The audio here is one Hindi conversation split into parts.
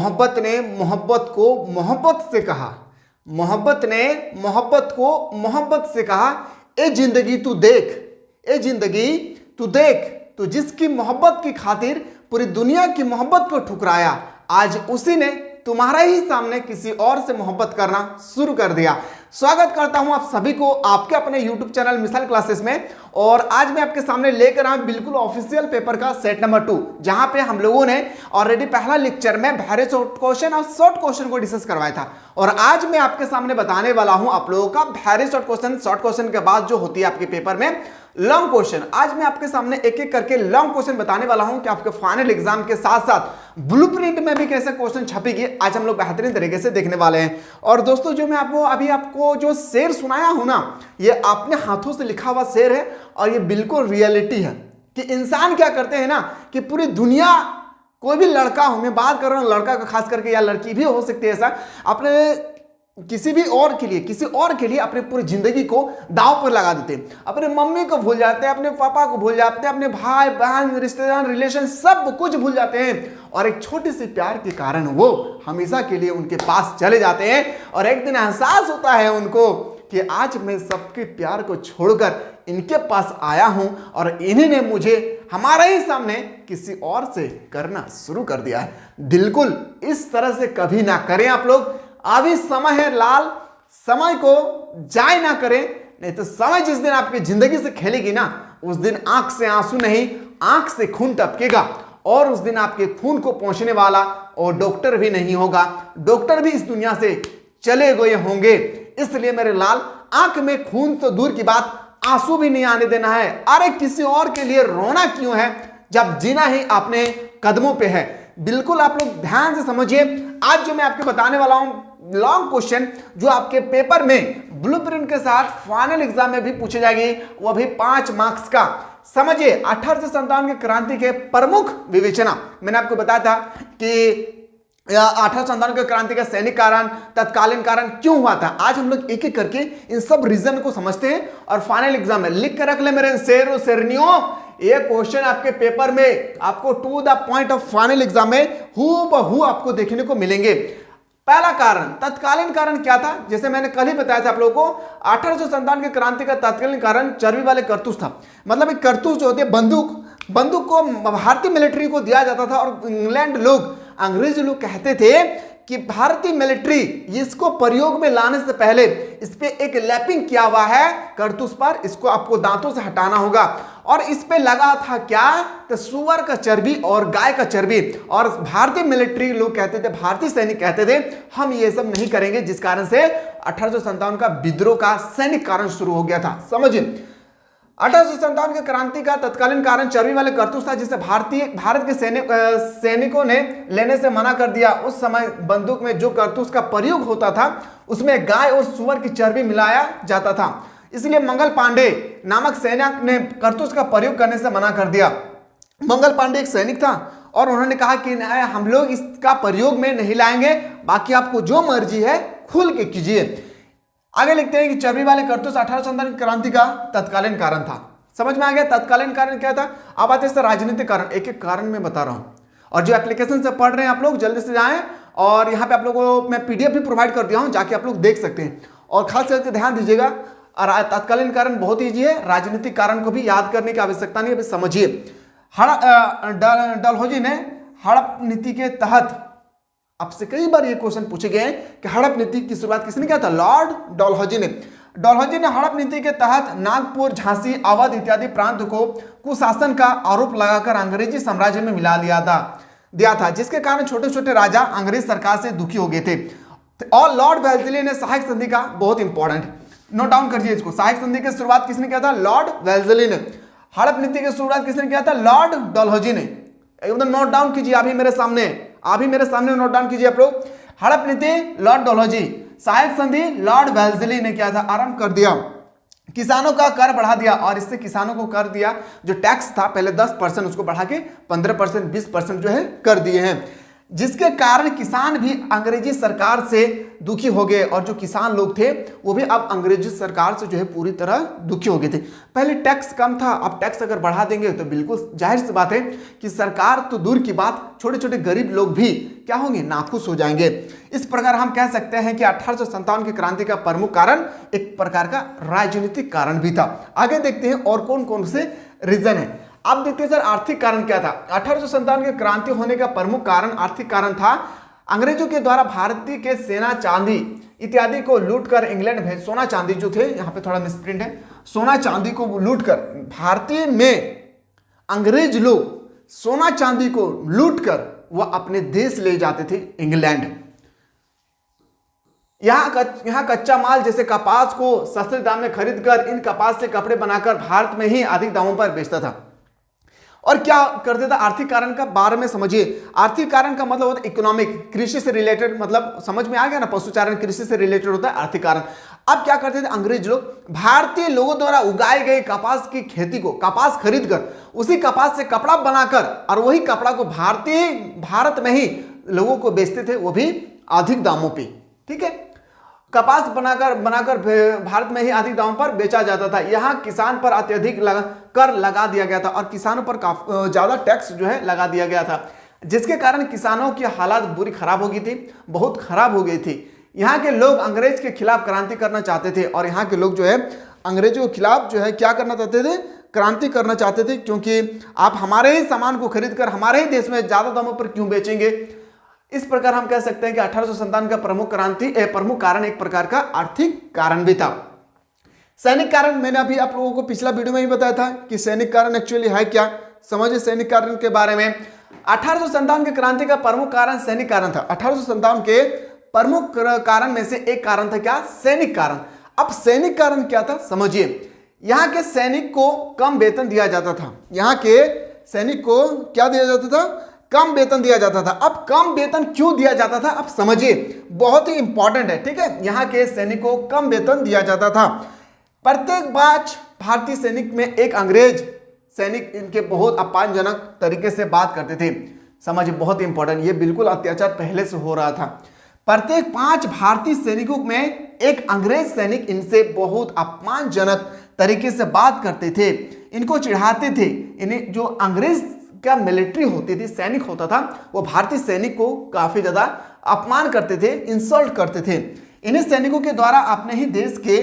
मोहब्बत ने मोहब्बत को मोहब्बत से कहा, मोहब्बत ने मोहब्बत को मोहब्बत से कहा, ए जिंदगी तू देख, ए जिंदगी तू देख, तू जिसकी मोहब्बत की खातिर पूरी दुनिया की मोहब्बत को ठुकराया, आज उसी ने तुम्हारा ही सामने किसी और से मोहब्बत करना शुरू कर दिया। स्वागत करता हूं आप सभी को आपके अपने YouTube चैनल मिसाल क्लासेस में। और आज मैं आपके सामने लेकर आया बिल्कुल ऑफिशियल पेपर का सेट नंबर 2, जहां पे हम लोगों ने ऑलरेडी पहला लेक्चर में वेरी शॉर्ट क्वेश्चन और शॉर्ट क्वेश्चन को डिस्कस करवाया था। और आज मैं आपके सामने बताने वाला हूं आप लोगों का very short question, short question के बाद जो होती है आपके पेपर में लॉन्ग क्वेश्चन। आज मैं आपके सामने एक एक करके लॉन्ग क्वेश्चन बताने वाला हूं कि आपके फाइनल एग्जाम के साथ साथ ब्लूप्रिंट में भी कैसे क्वेश्चन छपेगी, आज हम लोग बेहतरीन तरीके से देखने वाले हैं। और दोस्तों जो मैं आपको जो शेर सुनाया हूं ना, ये अपने हाथों से लिखा हुआ शेर है और ये बिल्कुल रियलिटी है कि इंसान क्या करते हैं ना कि पूरी दुनिया, कोई भी लड़का हो, मैं बात कर रहा हूं लड़का का खास करके या लड़की भी हो सकती है, ऐसा अपने किसी और के लिए अपने पूरी जिंदगी को दांव पर लगा देते हैं। अपने मम्मी को भूल जाते हैं, अपने पापा को भूल जाते हैं, अपने भाई बहन रिश्तेदार रिलेशन सब कुछ भूल जाते हैं और एक छोटे से प्यार के कारण वो हमेशा के लिए उनके पास चले जाते हैं। और एक दिन एहसास होता है उनको कि आज मैं सबके प्यार को छोड़कर इनके पास आया हूं और इन्हीं ने मुझे हमारे ही सामने किसी और से करना शुरू कर दिया है। बिल्कुल इस तरह से कभी ना करें आप लोग। अभी समय है लाल, समय को जाय ना करें, नहीं तो समय जिस दिन आपकी जिंदगी से खेलेगी ना, उस दिन आंख से आंसू नहीं, आंख से खून टपकेगा और उस दिन आपके खून को पहुंचने वाला और डॉक्टर भी नहीं होगा, डॉक्टर भी इस दुनिया से चले गए होंगे। इसलिए मेरे लाल, आंख में खून तो दूर की बात, आंसू भी नहीं आने देना है। अरे किसी और के लिए रोना क्यों है जब जीना ही अपने कदमों पे है। बिल्कुल आप लोग ध्यान से समझिए। आज जो मैं आपको बताने वाला हूं लॉन्ग क्वेश्चन जो आपके पेपर में ब्लूप्रिंट के साथ फाइनल एग्जाम में भी पूछे जाएंगे, वो भी 5 मार्क्स का। समझिए 1897 की क्रांति के प्रमुख विवेचना। मैंने आपको बताया था कि 1897 की क्रांति का सैनिक कारण, तत्कालीन कारण क्यों हुआ था। आज हम लोग एक एक करके इन सब रीजन को समझते हैं और फाइनल एग्जाम में लिख कर रख ले मेरे शेरों शेरनियों। ये क्वेश्चन आपके पेपर में आपको to the point of final exam में हूबहू आपको देखने को मिलेंगे। पहला कारण, तत्कालीन कारण क्या था, जैसे मैंने कल ही बताया था आप लोगों को, 1897 की क्रांति का तत्कालीन कारण चर्बी वाले कारतूस था। मतलब एक कारतूस जो होती है बंदूक को भारतीय मिलिट्री को दिया जाता था और इंग्लैंड लोग, अंग्रेज लोग कहते थे कि भारतीय मिलिट्री इसको प्रयोग में लाने से पहले इस पे एक लैपिंग किया हुआ है कारतूस पर, इसको आपको दांतों से हटाना होगा। और इस पे लगा था क्या, तो सुअर का चर्बी और गाय का चर्बी। और भारतीय मिलिट्री लोग कहते थे, भारतीय सैनिक कहते थे हम ये सब नहीं करेंगे, जिस कारण से 1857 का विद्रोह का सैनिक कारण शुरू हो गया था। समझिए 1857 के क्रांति का तत्कालीन कारण चर्बी वाले कारतूस था, जिसे भारत के सैनिकों ने लेने से मना कर दिया। उस समय बंदूक में जो कारतूस का प्रयोग होता था उसमें गाय और सुअर की चर्बी मिलाया जाता था, इसलिए मंगल पांडे नामक सैनिक ने कारतूस का प्रयोग करने से मना कर दिया। मंगल पांडे एक सैनिक था और उन्होंने कहा कि हम लोग इसका प्रयोग में नहीं लाएंगे, बाकी आपको जो मर्जी है खुल के कीजिए। आगे लिखते हैं कि चर्बी वाले कारतूस 1857 क्रांति का तत्कालीन कारण था। समझ में आ गया तत्कालीन कारण क्या था। अब आते हैं राजनीतिक कारण, एक एक कारण मैं बता रहा हूं। और जो एप्लीकेशन से पढ़ रहे हैं आप लोग जल्दी से जाएं, और यहाँ पे आप लोगों को मैं पीडीएफ भी प्रोवाइड कर दिया हूं, जाके आप लोग देख सकते हैं। और खास करके ध्यान दीजिएगा, और तत्कालीन कारण बहुत ईजी है, राजनीतिक कारण को भी याद करने की आवश्यकता नहीं है। समझिए डलहौजी ने हड़प नीति के तहत, आपसे कई बार ये क्वेश्चन पूछे गए हैं कि हड़प नीति की शुरुआत किसने किया था, लॉर्ड डलहौजी ने। डलहौजी ने हड़प नीति के तहत नागपुर, झांसी, अवध इत्यादि प्रांत को कुशासन का आरोप लगाकर अंग्रेजी साम्राज्य में मिला दिया था, जिसके कारण छोटे छोटे राजा अंग्रेज सरकार से दुखी हो गए थे। और लॉर्ड वेल्लेस्ली ने सहायक संधि का, बहुत इंपॉर्टेंट नोट डाउन करिए इसको, सहायक संधि की शुरुआत किसने किया था, लॉर्ड वेल्लेस्ली ने। हड़प नीति की शुरुआत किसने किया था, लॉर्ड डलहौजी ने। एकदम नोट डाउन कीजिए, अभी मेरे सामने नोट डाउन कीजिए आप लोग। हड़प नीति लॉर्ड डलहौजी, सहायक संधि लॉर्ड वेल्लेस्ली ने किया था, आरंभ कर दिया। किसानों का कर बढ़ा दिया, और इससे किसानों को कर दिया, जो टैक्स था पहले 10% उसको बढ़ा के 15%, 20% जो है कर दिए हैं। जिसके कारण किसान भी अंग्रेजी सरकार से दुखी हो गए और जो किसान लोग थे वो भी अब अंग्रेजी सरकार से जो है पूरी तरह दुखी हो गए थे। पहले टैक्स कम था, अब टैक्स अगर बढ़ा देंगे तो बिल्कुल जाहिर सी बात है कि सरकार तो दूर की बात, छोटे छोटे गरीब लोग भी क्या होंगे, नाखुश हो जाएंगे। इस प्रकार हम कह सकते हैं कि 1857 की क्रांति का प्रमुख कारण एक प्रकार का राजनीतिक कारण भी था। आगे देखते हैं और कौन कौन से रीजन है। अब देखते हैं सर आर्थिक कारण क्या था। 1857 की क्रांति होने का प्रमुख कारण आर्थिक कारण था। अंग्रेजों के द्वारा भारतीय के सोना चांदी इत्यादि को लूटकर इंग्लैंड भेज, सोना चांदी जो थे, यहाँ पे थोड़ा मिसप्रिंट है, सोना चांदी को लूटकर भारतीय में अंग्रेज लोग सोना चांदी को लूटकर वह अपने देश ले जाते थे इंग्लैंड। यहाँ कच्चा माल जैसे कपास को सस्ते दाम में खरीदकर इन कपास से कपड़े बनाकर भारत में ही अधिक दामों पर बेचता था। और क्या करते थे, आर्थिक कारण का बारे में समझिए। आर्थिक कारण का मतलब होता है इकोनॉमिक, कृषि से रिलेटेड, मतलब समझ में आ गया ना, पशुचारण कृषि से रिलेटेड होता है आर्थिक कारण। अब क्या करते थे अंग्रेज लोग, भारतीय लोगों द्वारा उगाए गए कपास की खेती को, कपास खरीदकर उसी कपास से कपड़ा बनाकर और वही कपड़ा को भारत में ही लोगों को बेचते थे, वो भी अधिक दामों पे। ठीक है, कपास बनाकर भारत में ही अधिक दामों पर बेचा जाता था। यहाँ किसान पर अत्यधिक कर लगा दिया गया था और किसानों पर काफी ज्यादा टैक्स जो है लगा दिया गया था, जिसके कारण किसानों की हालात बुरी खराब हो गई थी, बहुत खराब हो गई थी। यहाँ के लोग अंग्रेज के खिलाफ क्रांति करना चाहते थे और यहाँ के लोग जो है अंग्रेजों के खिलाफ जो है क्या करना चाहते थे, क्रांति करना चाहते थे, क्योंकि आप हमारे ही सामान को खरीद कर हमारे ही देश में ज्यादा दामों पर क्यों बेचेंगे। इस प्रकार हम कह सकते हैं कि 1857 का प्रमुख कारण एक प्रकार का आर्थिक कारण भी था। सैनिक कारण मैंने अभी आप लोगों को पिछला वीडियो में ही बताया था कि सैनिक कारण एक्चुअली है क्या, समझिए सैनिक कारण के बारे में। 1857 की क्रांति का प्रमुख कारण सैनिक कारण था। 1857 के प्रमुख कारण में से एक कारण था क्या, सैनिक कारण। अब सैनिक कारण क्या था समझिए। यहाँ के सैनिक को कम वेतन दिया जाता था, यहाँ के सैनिक को क्या दिया जाता था, कम वेतन दिया जाता था। अब कम वेतन क्यों दिया जाता था, अब समझिए, बहुत ही इंपॉर्टेंट है। ठीक है, यहाँ के सैनिकों को कम वेतन दिया जाता था। प्रत्येक बैच भारतीय सैनिक में एक अंग्रेज सैनिक इनके बहुत अपमानजनक तरीके से बात करते थे। समझिए, बहुत इंपॉर्टेंट, ये बिल्कुल अत्याचार पहले से हो रहा था। प्रत्येक 5 भारतीय सैनिकों में एक अंग्रेज सैनिक इनसे बहुत अपमानजनक तरीके से बात करते थे, इनको चिढ़ाते थे। इन्हें जो अंग्रेज क्या मिलिट्री होती थी, सैनिक होता था, वो भारतीय सैनिक को काफी ज्यादा अपमान करते थे, इंसल्ट करते थे। इन्हीं सैनिकों के द्वारा अपने ही देश के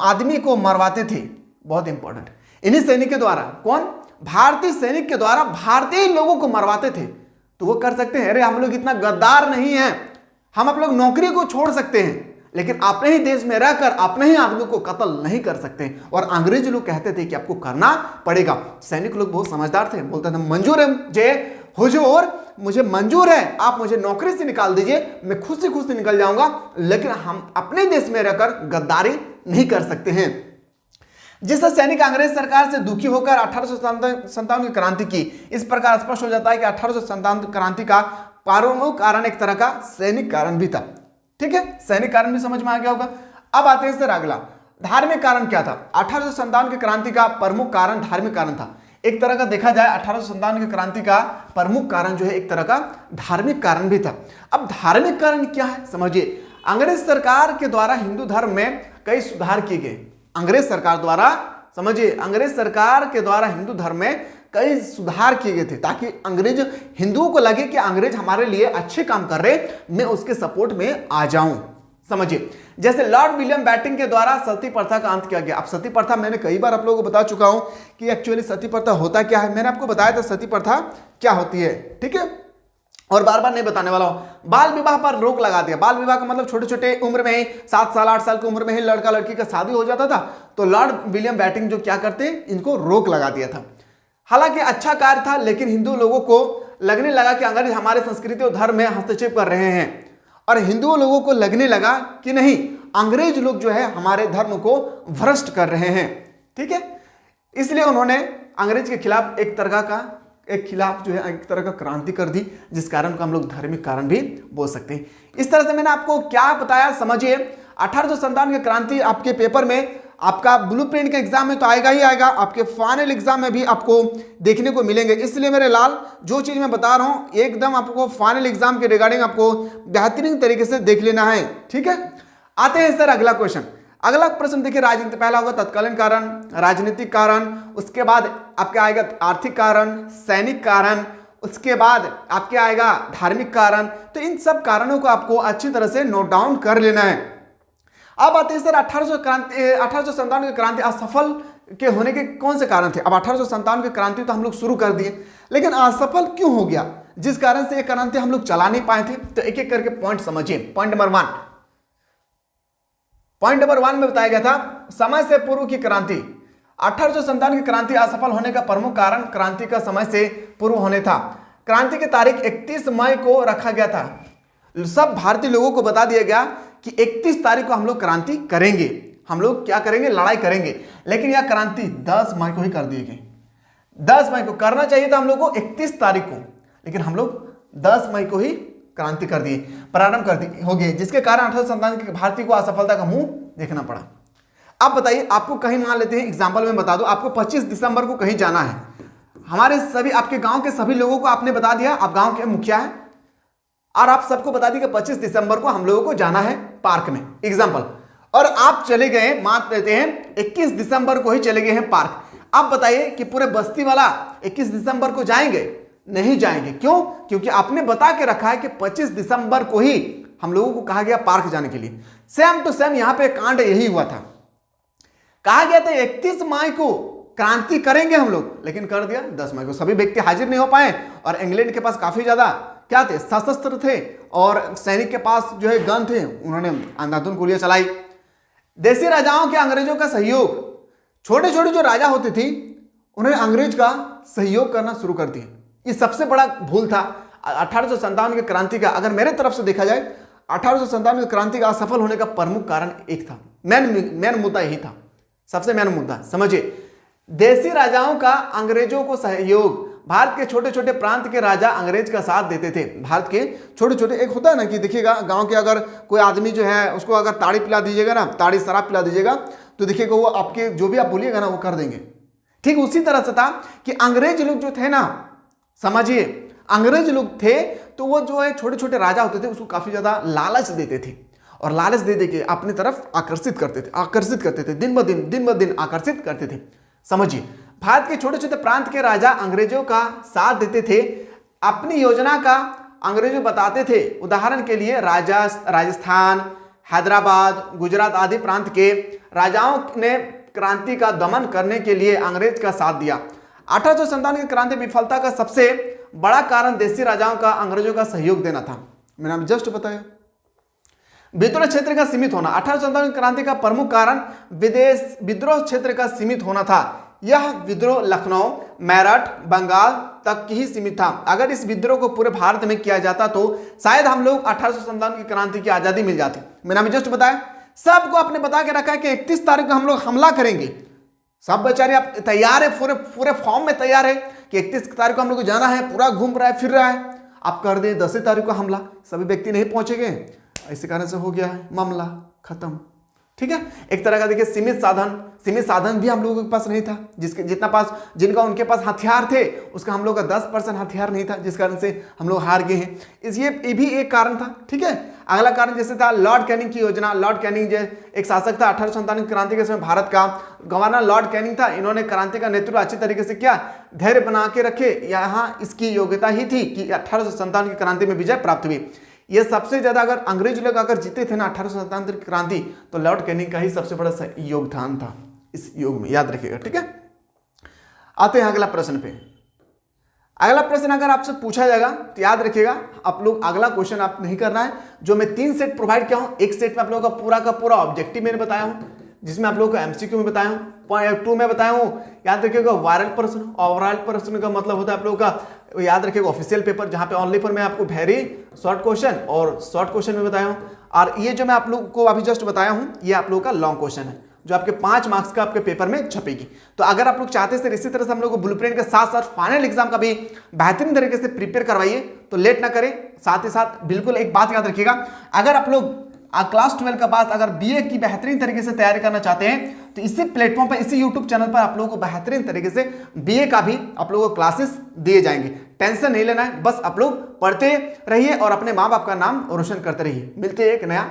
आदमी को मरवाते थे। बहुत इंपॉर्टेंट, इन्हीं सैनिक के द्वारा, कौन, भारतीय सैनिक के द्वारा भारतीय लोगों को मरवाते थे। तो वो कर सकते हैं, अरे हम लोग इतना गद्दार नहीं हैं, हम आप लोग नौकरी को छोड़ सकते हैं, लेकिन अपने ही देश में रहकर अपने ही आदमी को कत्ल नहीं कर सकते। और अंग्रेज लोग कहते थे कि आपको करना पड़ेगा। सैनिक लोग बहुत समझदार थे, बोलते थे मंजूर है जे हुजूर, मुझे मंजूर है, आप मुझे नौकरी से निकाल दीजिए, मैं खुद से निकल जाऊंगा, लेकिन हम अपने देश में रहकर गद्दारी नहीं कर सकते हैं। जिससे सैनिक अंग्रेज सरकार से दुखी होकर 1857 की क्रांति की। इस प्रकार स्पष्ट हो जाता है कि 1857 क्रांति का प्रमुख कारण एक तरह का सैनिक कारण भी था। ठीक है, सैनिक कारण भी समझ में आ गया होगा। अब आते हैं सर अगला, धार्मिक कारण क्या था। 1857 की क्रांति का प्रमुख कारण धार्मिक कारण था। एक तरह का देखा जाए 1857 की क्रांति का प्रमुख कारण जो है एक तरह का धार्मिक कारण भी था। अब धार्मिक कारण क्या है समझिए। अंग्रेज सरकार के द्वारा हिंदू धर्म में कई सुधार किए गए। अंग्रेज सरकार द्वारा, समझिए, अंग्रेज सरकार के द्वारा हिंदू धर्म में कई सुधार किए गए थे, ताकि अंग्रेज हिंदुओं को लगे कि अंग्रेज हमारे लिए अच्छे काम कर रहे, मैं उसके सपोर्ट में आ जाऊं। समझिए, जैसे लॉर्ड विलियम बैटिंग के द्वारा सती प्रथा का अंत किया गया। अब सती प्रथा मैंने कई बार आप लोगों को बता चुका हूं कि एक्चुअली सती प्रथा होता क्या है। मैंने आपको बताया था सती प्रथा क्या होती है, ठीक है, और बार बार नहीं बताने वाला हूं। बाल विवाह पर रोक लगा दिया। बाल विवाह का मतलब छोटे छोटे उम्र में ही, 7 साल 8 साल की उम्र में ही लड़का लड़की का शादी हो जाता था। तो लॉर्ड विलियम बैटिंग जो क्या करते, इनको रोक लगा दिया था। हालांकि अच्छा कार्य था, लेकिन हिंदू लोगों को लगने लगा कि अंग्रेज हमारे संस्कृति और धर्म में हस्तक्षेप कर रहे हैं, और हिंदुओं लोगों को लगने लगा कि नहीं, अंग्रेज लोग जो है हमारे धर्म को भ्रष्ट कर रहे हैं। ठीक है, इसलिए उन्होंने अंग्रेज के खिलाफ एक तरह का क्रांति कर दी, जिस कारण को हम लोग धार्मिक कारण भी बोल सकते हैं। इस तरह से मैंने आपको क्या बताया समझिए। 1857 की क्रांति आपके पेपर में आपका ब्लूप्रिंट का एग्जाम में तो आएगा ही आएगा, आपके फाइनल एग्जाम में भी आपको देखने को मिलेंगे। इसलिए मेरे लाल जो चीज मैं बता रहा हूं एकदम आपको फाइनल एग्जाम के रिगार्डिंग आपको बेहतरीन तरीके से देख लेना है, ठीक है। आते हैं सर अगला क्वेश्चन। अगला प्रश्न देखिए, राजनीति पहला होगा तत्कालीन कारण, राजनीतिक कारण, उसके बाद आपके आएगा आर्थिक कारण, सैनिक कारण, उसके बाद आपके आएगा धार्मिक कारण। तो इन सब कारणों को आपको अच्छी तरह से नोट डाउन कर लेना है। अब आते हैं सर 1857 की क्रांति असफल के होने के कौन से कारण थे। अब 1857 की क्रांति तो हम लोग शुरू कर दिए, लेकिन असफल क्यों हो गया, जिस कारण से ये क्रांति हम लोग चला नहीं पाए थे। तो एक एक करके पॉइंट समझिए। पॉइंट नंबर वन में बताया गया था समय से पूर्व की क्रांति। 1857 की क्रांति असफल होने का प्रमुख कारण क्रांति का समय से पूर्व होने था। क्रांति की तारीख 31 मई को रखा गया था। सब भारतीय लोगों को बता दिया गया कि 31 तारीख को हम लोग क्रांति करेंगे, हम लोग क्या करेंगे, लड़ाई करेंगे। लेकिन यह क्रांति 10 मई को ही कर दी गई। 10 मई को करना चाहिए था हम लोग को 31 तारीख को, लेकिन हम लोग 10 मई को ही क्रांति कर दिए, प्रारंभ कर दी हो गई, जिसके कारण 1857 के भारतीय को असफलता का मुंह देखना पड़ा। अब बताइए, आपको कहीं मान लेते हैं एग्जाम्पल में बता दो, आपको 25 दिसंबर को कहीं जाना है। हमारे सभी आपके गांव के सभी लोगों को आपने बता दिया, आप गांव के मुखिया हैं और आप सबको बता दिया कि 25 दिसंबर को हम लोगों को जाना है पार्क में, एग्जाम्पल, और आप चले गए, मान लेते हैं 21 दिसंबर को ही चले गए हैं पार्क। आप बताइए कि पूरे बस्ती वाला 21 दिसंबर को जाएंगे? नहीं जाएंगे। क्यों? क्योंकि आपने बता के रखा है कि 25 दिसंबर को ही हम लोगों को कहा गया पार्क जाने के लिए। सेम टू सेम यहां पे कांड यही हुआ था, कहा गया था 31 मई को क्रांति करेंगे हम लोग, लेकिन कर दिया 10 मई को। सभी व्यक्ति हाजिर नहीं हो पाए और इंग्लैंड के पास काफी ज्यादा क्या थे, सशस्त्र थे और सैनिक के पास जो है गन थे, उन्होंने अंधाधुंध गोलियां चलाई। देसी राजाओं के अंग्रेजों का सहयोग, छोटे छोटे जो राजा होते थे उन्होंने अंग्रेज का सहयोग करना शुरू कर दिया। ये सबसे बड़ा भूल था 1857 की क्रांति का। अगर मेरे तरफ से देखा जाए 1857 की क्रांति का असफल होने का प्रमुख कारण एक था, मेन मुद्दा यही था, सबसे मेन मुद्दा समझिए। देसी राजाओं का अंग्रेजों को सहयोग, भारत के छोटे छोटे प्रांत के राजा अंग्रेज का साथ देते थे। भारत के छोटे छोटे, एक होता है ना कि देखिएगा गांव के अगर कोई आदमी जो है उसको अगर ताड़ी पिला दीजिएगा ना, ताड़ी शराब पिला दीजिएगा तो देखिएगा वो आपके जो भी आप बोलिएगा ना वो कर देंगे। ठीक उसी तरह से था कि अंग्रेज लोग जो थे ना, समझिए अंग्रेज लोग थे तो वो जो है छोटे छोटे राजा होते थे उसको काफी ज्यादा लालच देते थे और लालच दे के अपनी तरफ आकर्षित करते थे, दिन ब दिन आकर्षित करते थे। समझिए, भारत के छोटे छोटे प्रांत के राजा अंग्रेजों का साथ देते थे, अपनी योजना का अंग्रेजों बताते थे। उदाहरण के लिए राजस्थान, हैदराबाद, गुजरात आदि प्रांत के राजाओं ने क्रांति का दमन करने के लिए अंग्रेज का साथ दिया। 1857 की क्रांति विफलता का सबसे बड़ा कारण देसी राजाओं का अंग्रेजों का सहयोग देना था। मैंने अभी जस्ट बताया। विद्रोह क्षेत्र का सीमित होना, 1857 की क्रांति का प्रमुख कारण विद्रोह क्षेत्र का सीमित होना था। यह विद्रोह लखनऊ, मेरठ, बंगाल तक ही सीमित था। अगर इस विद्रोह को पूरे भारत में किया जाता तो शायद हम लोग 1857 की क्रांति की आजादी मिल जाती। मैंने अभी जस्ट बताया, सबको आपने बता के रखा है कि 31 तारीख को हम लोग हमला करेंगे। सब बेचारे आप तैयार है, पूरे फॉर्म में तैयार है कि 31 तारीख को हम लोग को जाना है, पूरा घूम रहा है, फिर रहा है। आप कर दे 10 तारीख को हमला, सभी व्यक्ति नहीं पहुंचेंगे, इसी कारण से हो गया है मामला खत्म। ठीक है, एक तरह का देखिए सीमित साधन भी हम लोगों के पास नहीं था, जिनका उनके पास हथियार थे उसका हम लोग का 10% हथियार नहीं था, जिस कारण से हम लोग हार गए हैं। ये भी एक कारण था। ठीक है, अगला कारण जैसे था लॉर्ड कैनिंग की योजना। लॉर्ड कैनिंग जो एक शासक था 1857 क्रांति के समय, भारत का गवर्नर लॉर्ड कैनिंग था। इन्होंने क्रांति का नेतृत्व अच्छी तरीके से किया, धैर्य बना के रखे। यहाँ इसकी योग्यता ही थी कि 1857 की क्रांति में विजय प्राप्त हुई। ये सबसे ज्यादा अगर अंग्रेज लोग अगर जीते थे ना 1857 की क्रांति, तो लॉर्ड कैनिंग का ही सबसे बड़ा योगदान था इस युग में, याद रखिएगा। ठीक है, आते हैं अगला प्रश्न पे। अगला प्रश्न अगर आपसे पूछा जाएगा तो याद रखिएगा, आप लोग अगला क्वेश्चन आप नहीं करना है। जो मैं 3 सेट प्रोवाइड किया हूं, एक सेट में आप लोगों का पूरा ऑब्जेक्टिव मैंने बताया हूं, जिसमें आप लोगों को एमसीक्यू में बताया हूं, पॉइंट 2 में बताया हूं। याद रखिएगा वायरल प्रश्न, ओवरऑल प्रश्न का मतलब होता है आप लोगों का, याद रखिएगा ऑफिशियल पेपर, जहां पे ऑनली पर मैं आपको वेरी शॉर्ट क्वेश्चन और शॉर्ट क्वेश्चन में बताया हूं। और ये जो मैं आप लोग को अभी जस्ट बताया हूं, ये आप लोगों का लॉन्ग क्वेश्चन है, जो आपके 5 मार्क्स का आपके पेपर में छपेगी। तो अगर आप लोग चाहते हैं इसी तरह से हम लोग को ब्लूप्रिंट के साथ साथ फाइनल एग्जाम का भी बेहतरीन तरीके से प्रिपेयर करवाइए, तो लेट ना करें। साथ ही साथ बिल्कुल एक बात याद रखिएगा, अगर आप लोग क्लास 12 के बाद अगर बीए की बेहतरीन तरीके से तैयारी करना चाहते हैं तो इसी प्लेटफॉर्म पर, इसी यूट्यूब चैनल पर आप लोगों को बेहतरीन तरीके से बीए का भी आप लोगों को क्लासेस दिए जाएंगे। टेंशन नहीं लेना है, बस आप लोग पढ़ते रहिए और अपने माँ बाप का नाम रोशन करते रहिए। मिलते हैं एक नया